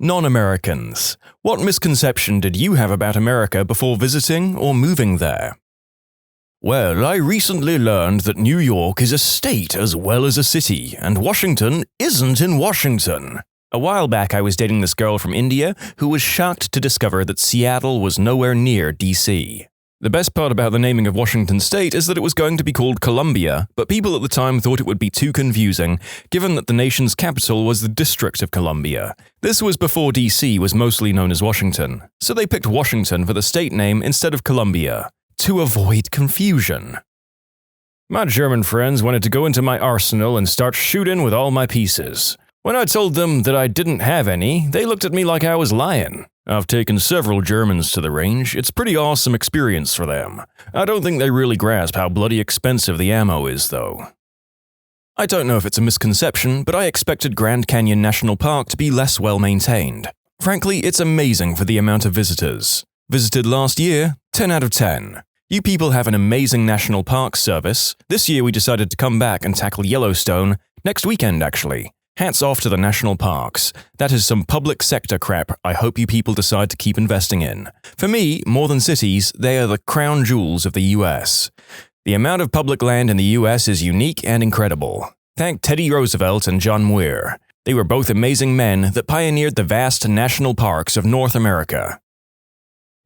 Non-Americans. What misconception did you have about America before visiting or moving there? Well, I recently learned that New York is a state as well as a city, and Washington isn't in Washington. A while back I was dating this girl from India who was shocked to discover that Seattle was nowhere near DC. The best part about the naming of Washington State is that it was going to be called Columbia, but people at the time thought it would be too confusing, given that the nation's capital was the District of Columbia. This was before DC was mostly known as Washington, so they picked Washington for the state name instead of Columbia, to avoid confusion. My German friends wanted to go into my arsenal and start shooting with all my pieces. When I told them that I didn't have any, they looked at me like I was lying. I've taken several Germans to the range. It's a pretty awesome experience for them. I don't think they really grasp how bloody expensive the ammo is, though. I don't know if it's a misconception, but I expected Grand Canyon National Park to be less well-maintained. Frankly, it's amazing for the amount of visitors. Visited last year, 10 out of 10. You people have an amazing national park service. This year we decided to come back and tackle Yellowstone, next weekend actually. Hats off to the national parks. That is some public sector crap I hope you people decide to keep investing in. For me, more than cities, they are the crown jewels of the US. The amount of public land in the US is unique and incredible. Thank Teddy Roosevelt and John Muir. They were both amazing men that pioneered the vast national parks of North America.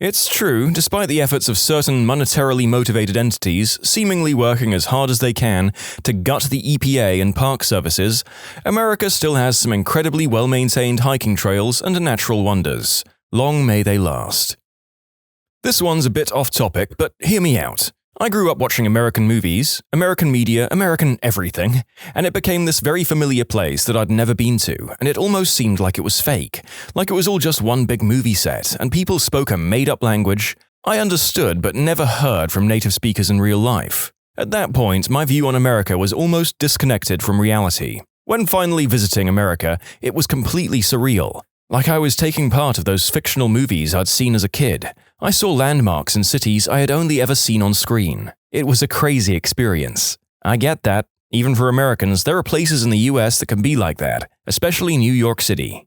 It's true, despite the efforts of certain monetarily motivated entities seemingly working as hard as they can to gut the EPA and park services, America still has some incredibly well-maintained hiking trails and natural wonders. Long may they last. This one's a bit off-topic, but hear me out. I grew up watching American movies, American media, American everything, and it became this very familiar place that I'd never been to, and it almost seemed like it was fake, like it was all just one big movie set, and people spoke a made-up language I understood but never heard from native speakers in real life. At that point, my view on America was almost disconnected from reality. When finally visiting America, it was completely surreal. Like I was taking part of those fictional movies I'd seen as a kid. I saw landmarks in cities I had only ever seen on screen. It was a crazy experience. I get that. Even for Americans, there are places in the US that can be like that, especially New York City.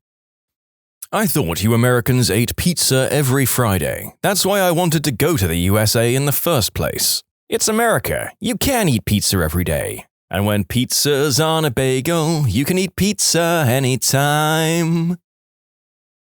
I thought you Americans ate pizza every Friday. That's why I wanted to go to the USA in the first place. It's America. You can eat pizza every day. And when pizza's on a bagel, you can eat pizza anytime.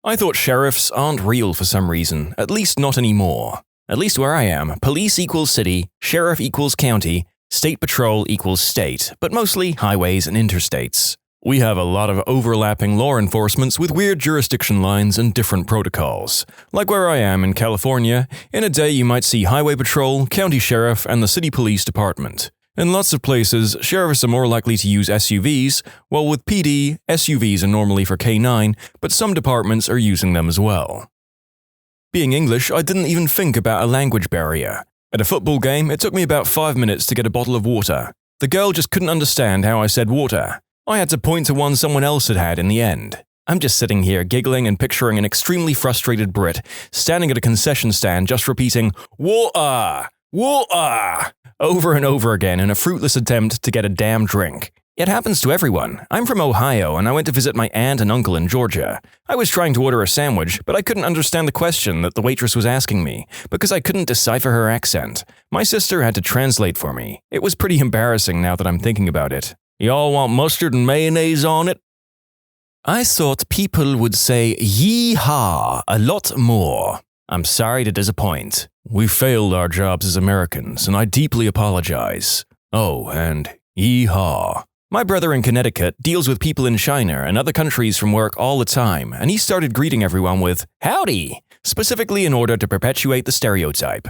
I thought sheriffs aren't real for some reason, at least not anymore. At least where I am, police equals city, sheriff equals county, state patrol equals state, but mostly highways and interstates. We have a lot of overlapping law enforcements with weird jurisdiction lines and different protocols. Like where I am in California, in a day you might see highway patrol, county sheriff, and the city police department. In lots of places, sheriffs are more likely to use SUVs, while with PD, SUVs are normally for K9, but some departments are using them as well. Being English, I didn't even think about a language barrier. At a football game, it took me about 5 minutes to get a bottle of water. The girl just couldn't understand how I said water. I had to point to one someone else had had in the end. I'm just sitting here giggling and picturing an extremely frustrated Brit standing at a concession stand just repeating, "Water! Water!" over and over again in a fruitless attempt to get a damn drink. It happens to everyone. I'm from Ohio and I went to visit my aunt and uncle in Georgia. I was trying to order a sandwich, but I couldn't understand the question that the waitress was asking me because I couldn't decipher her accent. My sister had to translate for me. It was pretty embarrassing now that I'm thinking about it. Y'all want mustard and mayonnaise on it? I thought people would say yee-haw a lot more. I'm sorry to disappoint. We failed our jobs as Americans, and I deeply apologize. Oh, and yee-haw. My brother in Connecticut deals with people in China and other countries from work all the time, and he started greeting everyone with howdy, specifically in order to perpetuate the stereotype.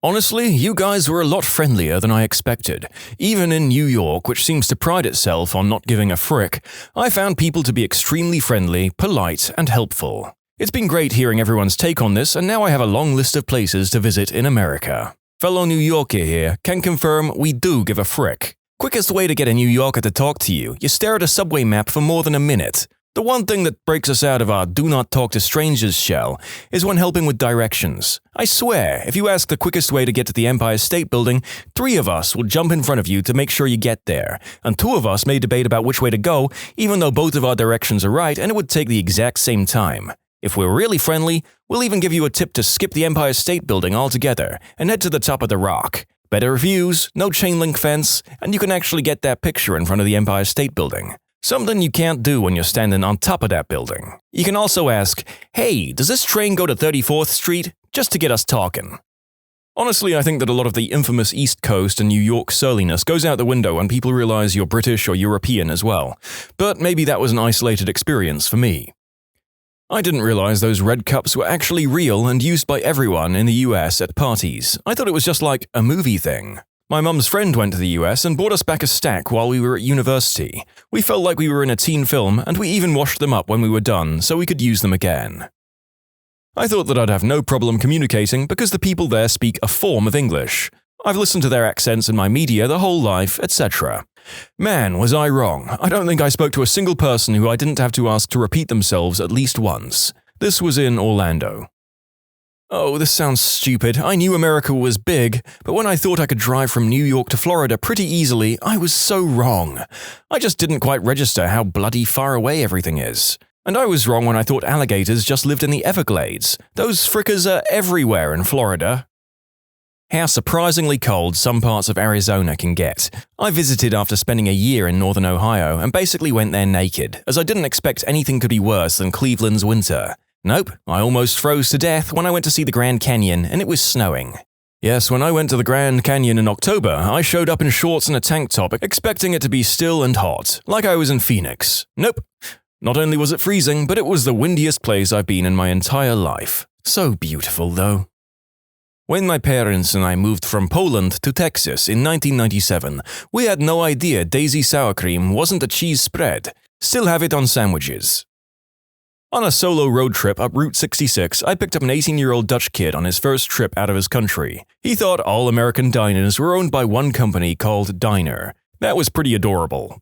Honestly, you guys were a lot friendlier than I expected. Even in New York, which seems to pride itself on not giving a frick, I found people to be extremely friendly, polite, and helpful. It's been great hearing everyone's take on this, and now I have a long list of places to visit in America. Fellow New Yorker here can confirm we do give a frick. Quickest way to get a New Yorker to talk to you, you stare at a subway map for more than a minute. The one thing that breaks us out of our do not talk to strangers shell is when helping with directions. I swear, if you ask the quickest way to get to the Empire State Building, 3 of us will jump in front of you to make sure you get there, and 2 of us may debate about which way to go, even though both of our directions are right and it would take the exact same time. If we're really friendly, we'll even give you a tip to skip the Empire State Building altogether and head to the top of the rock. Better views, no chain link fence, and you can actually get that picture in front of the Empire State Building. Something you can't do when you're standing on top of that building. You can also ask, hey, does this train go to 34th Street? Just to get us talking. Honestly, I think that a lot of the infamous East Coast and New York surliness goes out the window when people realize you're British or European as well. But maybe that was an isolated experience for me. I didn't realize those red cups were actually real and used by everyone in the US at parties. I thought it was just like a movie thing. My mum's friend went to the US and brought us back a stack while we were at university. We felt like we were in a teen film, and we even washed them up when we were done so we could use them again. I thought that I'd have no problem communicating because the people there speak a form of English. I've listened to their accents in my media the whole life, etc. Man, was I wrong. I don't think I spoke to a single person who I didn't have to ask to repeat themselves at least once. This was in Orlando. Oh, this sounds stupid. I knew America was big, but when I thought I could drive from New York to Florida pretty easily, I was so wrong. I just didn't quite register how bloody far away everything is. And I was wrong when I thought alligators just lived in the Everglades. Those frickers are everywhere in Florida. How surprisingly cold some parts of Arizona can get. I visited after spending a year in northern Ohio and basically went there naked, as I didn't expect anything could be worse than Cleveland's winter. Nope, I almost froze to death when I went to see the Grand Canyon and it was snowing. Yes, when I went to the Grand Canyon in October, I showed up in shorts and a tank top, expecting it to be still and hot, like I was in Phoenix. Nope. Not only was it freezing, but it was the windiest place I've been in my entire life. So beautiful, though. When my parents and I moved from Poland to Texas in 1997, we had no idea Daisy sour cream wasn't a cheese spread. Still have it on sandwiches. On a solo road trip up Route 66, I picked up an 18-year-old Dutch kid on his first trip out of his country. He thought all American diners were owned by one company called Diner. That was pretty adorable.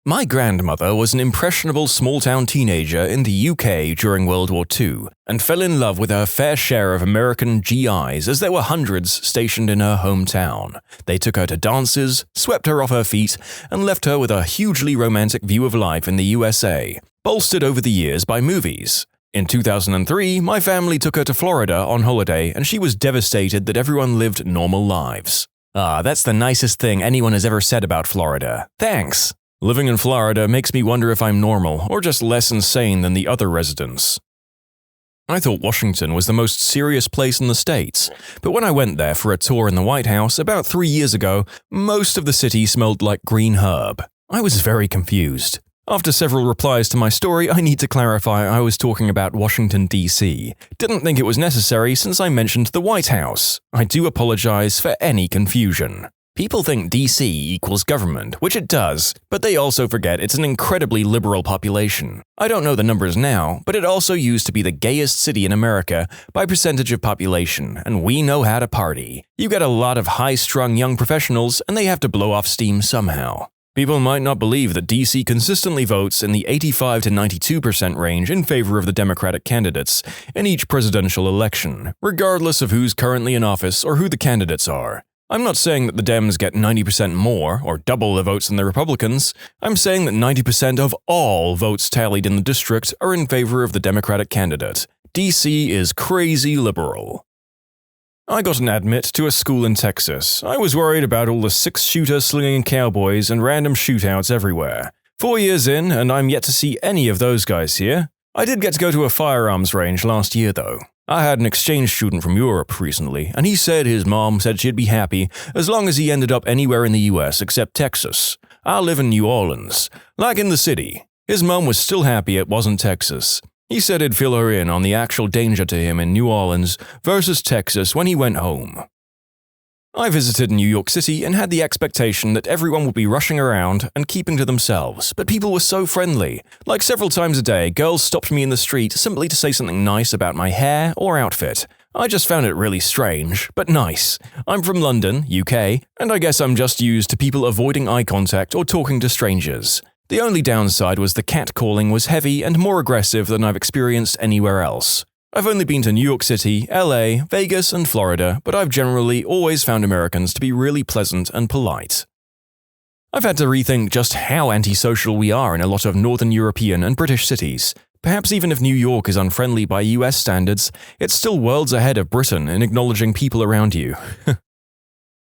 My grandmother was an impressionable small-town teenager in the UK during World War II and fell in love with her fair share of American GIs as there were hundreds stationed in her hometown. They took her to dances, swept her off her feet, and left her with a hugely romantic view of life in the USA, bolstered over the years by movies. In 2003, my family took her to Florida on holiday and she was devastated that everyone lived normal lives. Ah, that's the nicest thing anyone has ever said about Florida. Thanks! Living in Florida makes me wonder if I'm normal or just less insane than the other residents. I thought Washington was the most serious place in the States, but when I went there for a tour in the White House about 3 years ago, most of the city smelled like green herb. I was very confused. After several replies to my story, I need to clarify I was talking about Washington, D.C. Didn't think it was necessary since I mentioned the White House. I do apologize for any confusion. People think DC equals government, which it does, but they also forget it's an incredibly liberal population. I don't know the numbers now, but it also used to be the gayest city in America by percentage of population, and we know how to party. You get a lot of high-strung young professionals, and they have to blow off steam somehow. People might not believe that DC consistently votes in the 85 to 92% range in favor of the Democratic candidates in each presidential election, regardless of who's currently in office or who the candidates are. I'm not saying that the Dems get 90% more or double the votes than the Republicans. I'm saying that 90% of all votes tallied in the district are in favor of the Democratic candidate. DC is crazy liberal. I got an admit to a school in Texas. I was worried about all the 6-shooter slinging cowboys and random shootouts everywhere. 4 years in, and I'm yet to see any of those guys here. I did get to go to a firearms range last year, though. I had an exchange student from Europe recently, and he said his mom said she'd be happy as long as he ended up anywhere in the US except Texas. I live in New Orleans, like in the city. His mom was still happy it wasn't Texas. He said he'd fill her in on the actual danger to him in New Orleans versus Texas when he went home. I visited New York City and had the expectation that everyone would be rushing around and keeping to themselves, but people were so friendly. Like several times a day, girls stopped me in the street simply to say something nice about my hair or outfit. I just found it really strange, but nice. I'm from London, UK, and I guess I'm just used to people avoiding eye contact or talking to strangers. The only downside was the catcalling was heavy and more aggressive than I've experienced anywhere else. I've only been to New York City, LA, Vegas, and Florida, but I've generally always found Americans to be really pleasant and polite. I've had to rethink just how antisocial we are in a lot of Northern European and British cities. Perhaps even if New York is unfriendly by US standards, it's still worlds ahead of Britain in acknowledging people around you.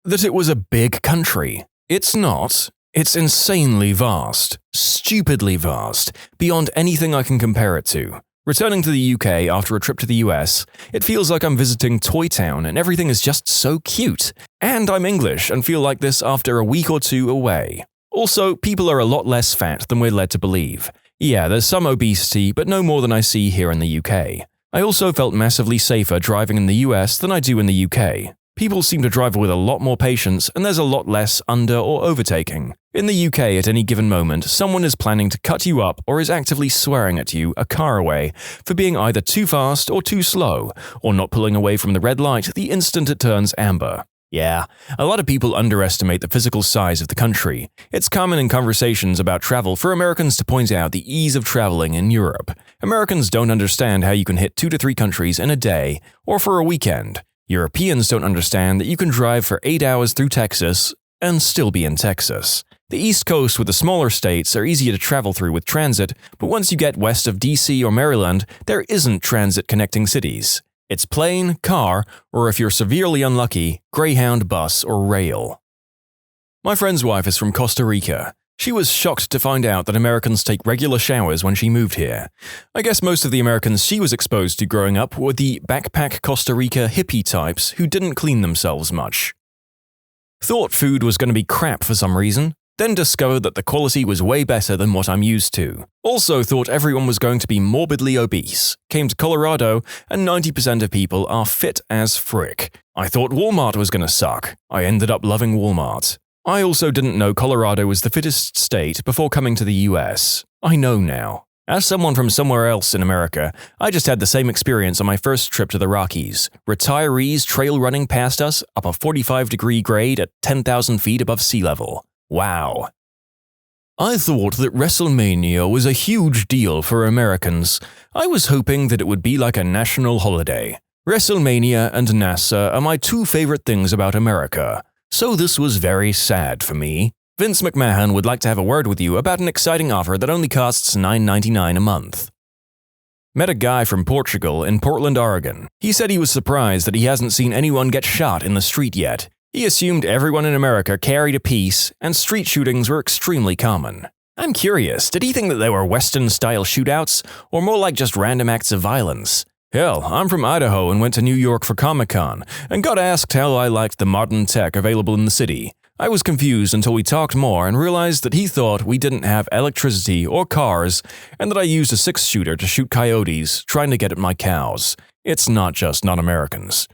That it was a big country. It's not. It's insanely vast, stupidly vast, beyond anything I can compare it to. Returning to the UK after a trip to the US, it feels like I'm visiting Toy Town and everything is just so cute. And I'm English and feel like this after a week or two away. Also, people are a lot less fat than we're led to believe. Yeah, there's some obesity, but no more than I see here in the UK. I also felt massively safer driving in the US than I do in the UK. People seem to drive with a lot more patience and there's a lot less under- or overtaking. In the UK, at any given moment, someone is planning to cut you up or is actively swearing at you a car away for being either too fast or too slow, or not pulling away from the red light the instant it turns amber. Yeah, a lot of people underestimate the physical size of the country. It's common in conversations about travel for Americans to point out the ease of traveling in Europe. Americans don't understand how you can hit 2 to 3 countries in a day or for a weekend. Europeans don't understand that you can drive for 8 hours through Texas and still be in Texas. The East Coast with the smaller states are easier to travel through with transit, but once you get west of DC or Maryland, there isn't transit connecting cities. It's plane, car, or if you're severely unlucky, Greyhound bus or rail. My friend's wife is from Costa Rica. She was shocked to find out that Americans take regular showers when she moved here. I guess most of the Americans she was exposed to growing up were the backpack Costa Rica hippie types who didn't clean themselves much. Thought food was going to be crap for some reason, then discovered that the quality was way better than what I'm used to. Also thought everyone was going to be morbidly obese. Came to Colorado and 90% of people are fit as frick. I thought Walmart was going to suck. I ended up loving Walmart. I also didn't know Colorado was the fittest state before coming to the US. I know now. As someone from somewhere else in America, I just had the same experience on my first trip to the Rockies. Retirees trail running past us up a 45-degree grade at 10,000 feet above sea level. Wow. I thought that WrestleMania was a huge deal for Americans. I was hoping that it would be like a national holiday. WrestleMania and NASA are my 2 favorite things about America. So this was very sad for me. Vince McMahon would like to have a word with you about an exciting offer that only costs $9.99 a month. Met a guy from Portugal in Portland, Oregon. He said he was surprised that he hasn't seen anyone get shot in the street yet. He assumed everyone in America carried a piece, and street shootings were extremely common. I'm curious, did he think that they were Western-style shootouts, or more like just random acts of violence? Hell, I'm from Idaho and went to New York for Comic-Con, and got asked how I liked the modern tech available in the city. I was confused until we talked more and realized that he thought we didn't have electricity or cars, and that I used a 6-shooter to shoot coyotes, trying to get at my cows. It's not just non-Americans.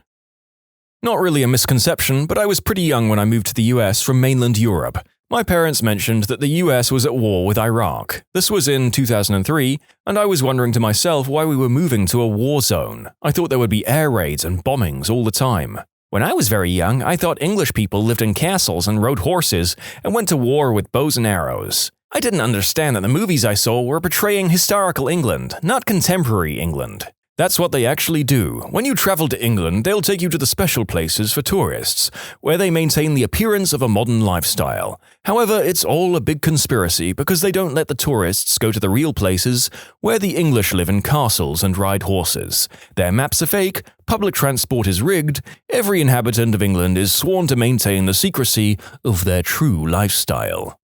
Not really a misconception, but I was pretty young when I moved to the US from mainland Europe. My parents mentioned that the US was at war with Iraq. This was in 2003, and I was wondering to myself why we were moving to a war zone. I thought there would be air raids and bombings all the time. When I was very young, I thought English people lived in castles and rode horses and went to war with bows and arrows. I didn't understand that the movies I saw were portraying historical England, not contemporary England. That's what they actually do. When you travel to England, they'll take you to the special places for tourists, where they maintain the appearance of a modern lifestyle. However, it's all a big conspiracy because they don't let the tourists go to the real places where the English live in castles and ride horses. Their maps are fake, public transport is rigged, every inhabitant of England is sworn to maintain the secrecy of their true lifestyle.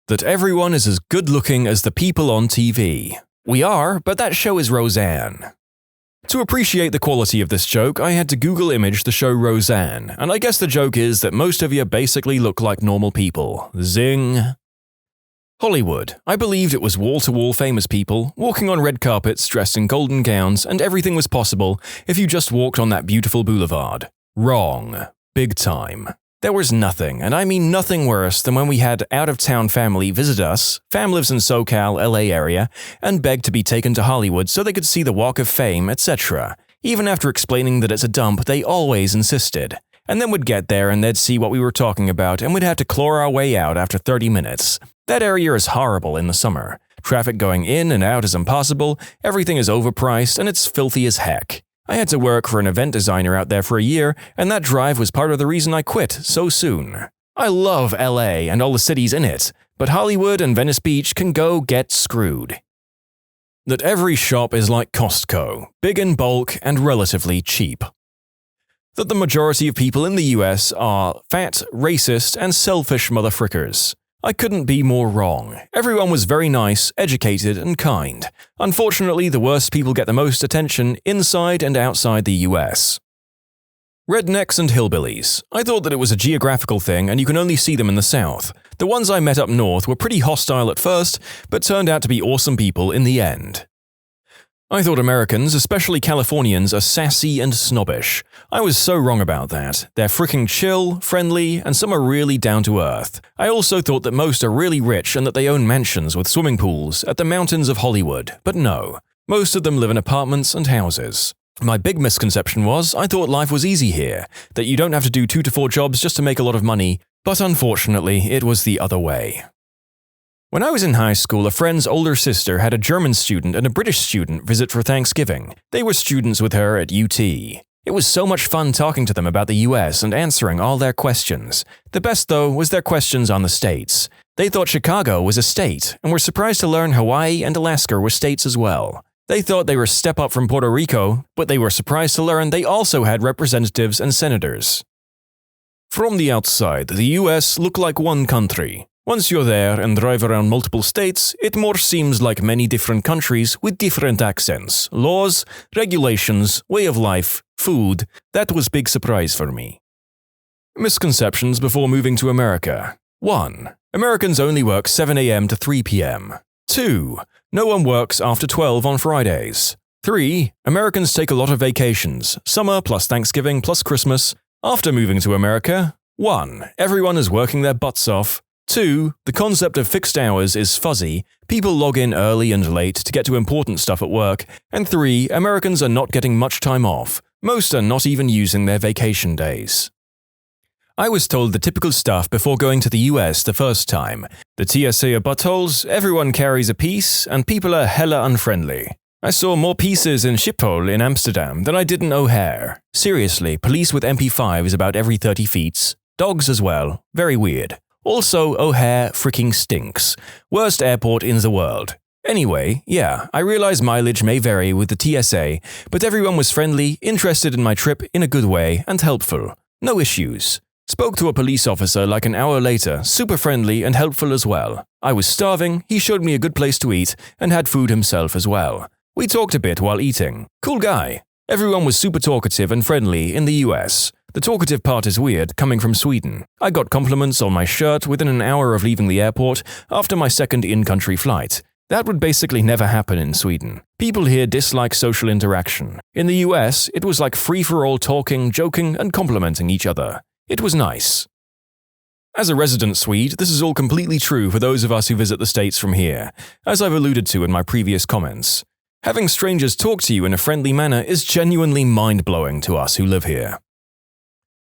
That everyone is as good-looking as the people on TV. We are, but that show is Roseanne. To appreciate the quality of this joke, I had to Google image the show Roseanne, and I guess the joke is that most of you basically look like normal people. Zing. Hollywood. I believed it was wall-to-wall famous people, walking on red carpets dressed in golden gowns, and everything was possible if you just walked on that beautiful boulevard. Wrong. Big time. There was nothing, and I mean nothing worse than when we had out-of-town family visit us, fam lives in SoCal, LA area, and begged to be taken to Hollywood so they could see the Walk of Fame, etc. Even after explaining that it's a dump, they always insisted. And then we'd get there and they'd see what we were talking about and we'd have to claw our way out after 30 minutes. That area is horrible in the summer. Traffic going in and out is impassable, everything is overpriced, and it's filthy as heck. I had to work for an event designer out there for a year, and that drive was part of the reason I quit so soon. I love LA and all the cities in it, but Hollywood and Venice Beach can go get screwed. That every shop is like Costco, big in bulk and relatively cheap. That the majority of people in the US are fat, racist, and selfish motherfrickers. I couldn't be more wrong. Everyone was very nice, educated, and kind. Unfortunately, the worst people get the most attention inside and outside the US. Rednecks and hillbillies. I thought that it was a geographical thing and you can only see them in the South. The ones I met up north were pretty hostile at first, but turned out to be awesome people in the end. I thought Americans, especially Californians, are sassy and snobbish. I was so wrong about that. They're freaking chill, friendly, and some are really down to earth. I also thought that most are really rich and that they own mansions with swimming pools at the mountains of Hollywood, but no. Most of them live in apartments and houses. My big misconception was I thought life was easy here, that you don't have to do 2 to 4 jobs just to make a lot of money, but unfortunately it was the other way. When I was in high school, a friend's older sister had a German student and a British student visit for Thanksgiving. They were students with her at UT. It was so much fun talking to them about the US and answering all their questions. The best, though, was their questions on the states. They thought Chicago was a state, and were surprised to learn Hawaii and Alaska were states as well. They thought they were a step up from Puerto Rico, but they were surprised to learn they also had representatives and senators. From the outside, the US looked like one country. Once you're there and drive around multiple states, it more seems like many different countries with different accents, laws, regulations, way of life, food. That was a big surprise for me. Misconceptions before moving to America. 1. Americans only work 7 a.m. to 3 p.m. 2. No one works after 12 on Fridays. 3. Americans take a lot of vacations, summer plus Thanksgiving plus Christmas. After moving to America, 1. Everyone is working their butts off. 2. The concept of fixed hours is fuzzy, people log in early and late to get to important stuff at work, and 3. Americans are not getting much time off. Most are not even using their vacation days. I was told the typical stuff before going to the US the first time. The TSA are buttholes, everyone carries a piece, and people are hella unfriendly. I saw more pieces in Schiphol in Amsterdam than I did in O'Hare. Seriously, police with MP5s about every 30 feet. Dogs as well. Very weird. Also, O'Hare freaking stinks. Worst airport in the world. Anyway, yeah, I realize mileage may vary with the TSA, but everyone was friendly, interested in my trip in a good way, and helpful. No issues. Spoke to a police officer like an hour later, super friendly and helpful as well. I was starving, he showed me a good place to eat, and had food himself as well. We talked a bit while eating. Cool guy. Everyone was super talkative and friendly in the US. The talkative part is weird, coming from Sweden. I got compliments on my shirt within an hour of leaving the airport after my second in-country flight. That would basically never happen in Sweden. People here dislike social interaction. In the US, it was like free-for-all talking, joking, and complimenting each other. It was nice. As a resident Swede, this is all completely true for those of us who visit the States from here, as I've alluded to in my previous comments. Having strangers talk to you in a friendly manner is genuinely mind-blowing to us who live here.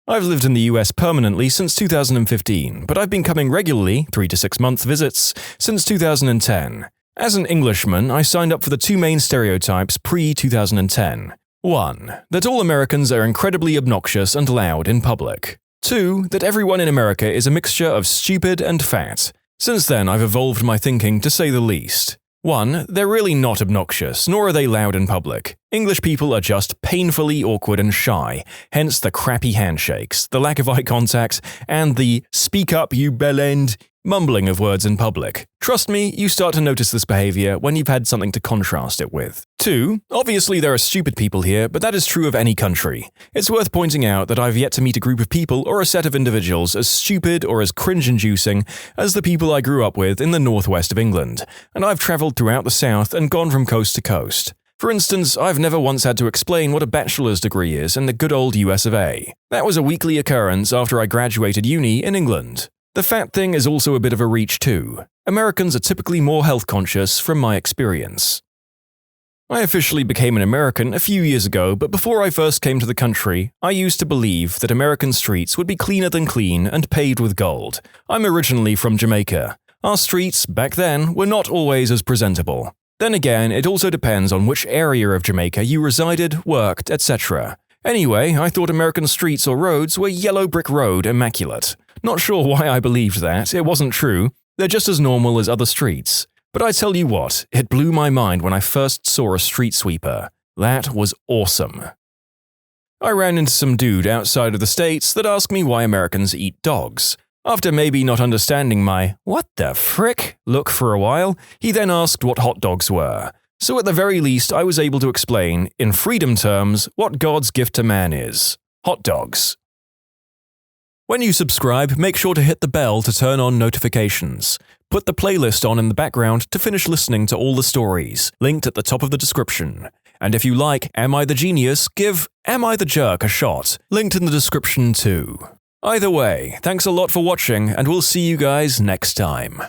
I've lived in the US permanently since 2015, but I've been coming regularly, 3 to 6 month visits, since 2010. As an Englishman, I signed up for the 2 main stereotypes pre-2010. 1. That all Americans are incredibly obnoxious and loud in public. 2. That everyone in America is a mixture of stupid and fat. Since then, I've evolved my thinking to say the least. 1. They're really not obnoxious, nor are they loud in public. English people are just painfully awkward and shy, hence the crappy handshakes, the lack of eye contact, and the "speak up, you bellend" mumbling of words in public. Trust me, you start to notice this behavior when you've had something to contrast it with. 2. Obviously there are stupid people here, but that is true of any country. It's worth pointing out that I've yet to meet a group of people or a set of individuals as stupid or as cringe-inducing as the people I grew up with in the northwest of England, and I've travelled throughout the south and gone from coast to coast. For instance, I've never once had to explain what a bachelor's degree is in the good old US of A. That was a weekly occurrence after I graduated uni in England. The fat thing is also a bit of a reach too. Americans are typically more health conscious from my experience. I officially became an American a few years ago, but before I first came to the country, I used to believe that American streets would be cleaner than clean and paved with gold. I'm originally from Jamaica. Our streets, back then, were not always as presentable. Then again, it also depends on which area of Jamaica you resided, worked, etc. Anyway, I thought American streets or roads were yellow brick road immaculate. Not sure why I believed that, it wasn't true. They're just as normal as other streets. But I tell you what, it blew my mind when I first saw a street sweeper. That was awesome. I ran into some dude outside of the States that asked me why Americans eat dogs. After maybe not understanding my "what the frick" look for a while, he then asked what hot dogs were. So at the very least I was able to explain, in freedom terms, what God's gift to man is. Hot dogs. When you subscribe, make sure to hit the bell to turn on notifications. Put the playlist on in the background to finish listening to all the stories, linked at the top of the description. And if you like Am I the Genius, give Am I the Jerk a shot, linked in the description too. Either way, thanks a lot for watching, and we'll see you guys next time.